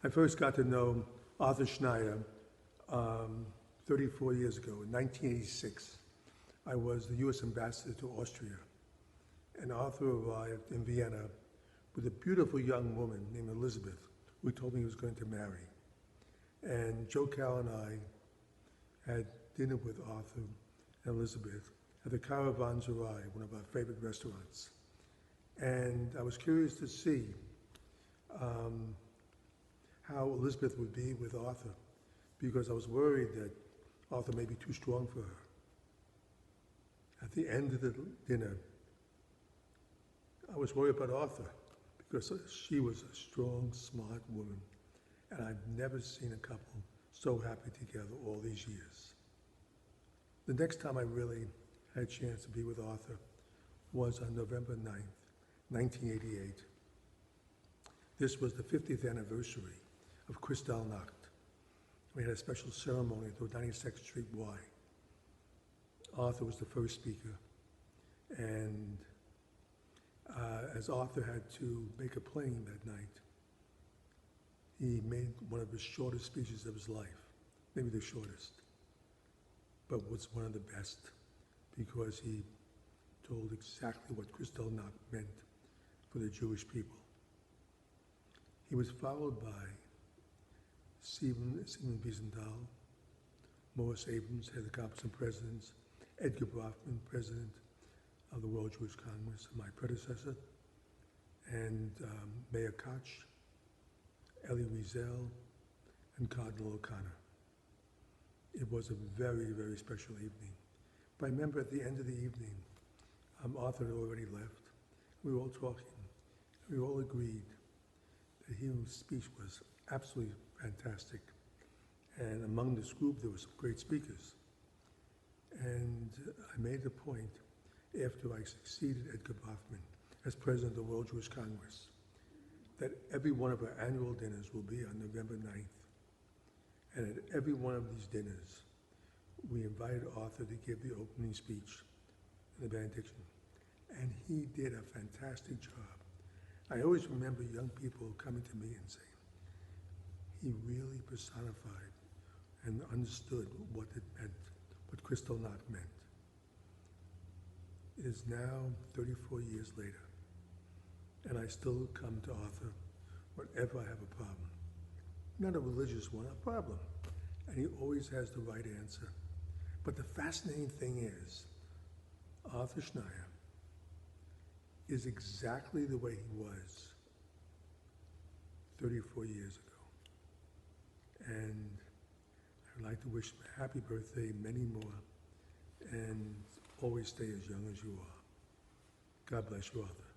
I first got to know Arthur Schneier 34 years ago, in 1986. I was the U.S. ambassador to Austria, and Arthur arrived in Vienna with a beautiful young woman named Elizabeth, who told me he was going to marry. And Joe Cal and I had dinner with Arthur and Elizabeth at the Caravanserai, one of our favorite restaurants. And I was curious to see how Elizabeth would be with Arthur, because I was worried that Arthur may be too strong for her. At the end of the dinner, I was worried about Arthur, because she was a strong, smart woman, and I've never seen a couple so happy together all these years. The next time I really had a chance to be with Arthur was on November 9th, 1988. This was the 50th anniversary of Kristallnacht. We had a special ceremony at the 92nd Street Y. Arthur was the first speaker, and as Arthur had to make a plane that night, he made one of his shortest speeches of his life, maybe the shortest, but was one of the best, because he told exactly what Kristallnacht meant for the Jewish people. He was followed by Simon Wiesenthal, Morris Abrams, head of the Conference of Presidents, Edgar Brofman, president of the World Jewish Congress, my predecessor, and Meir Koch, Elie Wiesel, and Cardinal O'Connor. It was a very, very special evening. But I remember at the end of the evening, Arthur had already left. We were all talking. We all agreed that his speech was absolutely fantastic. And among this group, there were some great speakers. And I made the point, after I succeeded Edgar Brofman as president of the World Jewish Congress, that every one of our annual dinners will be on November 9th. And at every one of these dinners, we invited Arthur to give the opening speech and the benediction. And he did a fantastic job. I always remember young people coming to me and saying, he really personified and understood what it meant, what Kristallnacht meant. It is now 34 years later, and I still come to Arthur whenever I have a problem. Not a religious one, a problem. And he always has the right answer. But the fascinating thing is, Arthur Schneier is exactly the way he was 34 years ago. And I'd like to wish him a happy birthday, many more, and always stay as young as you are. God bless you, Arthur.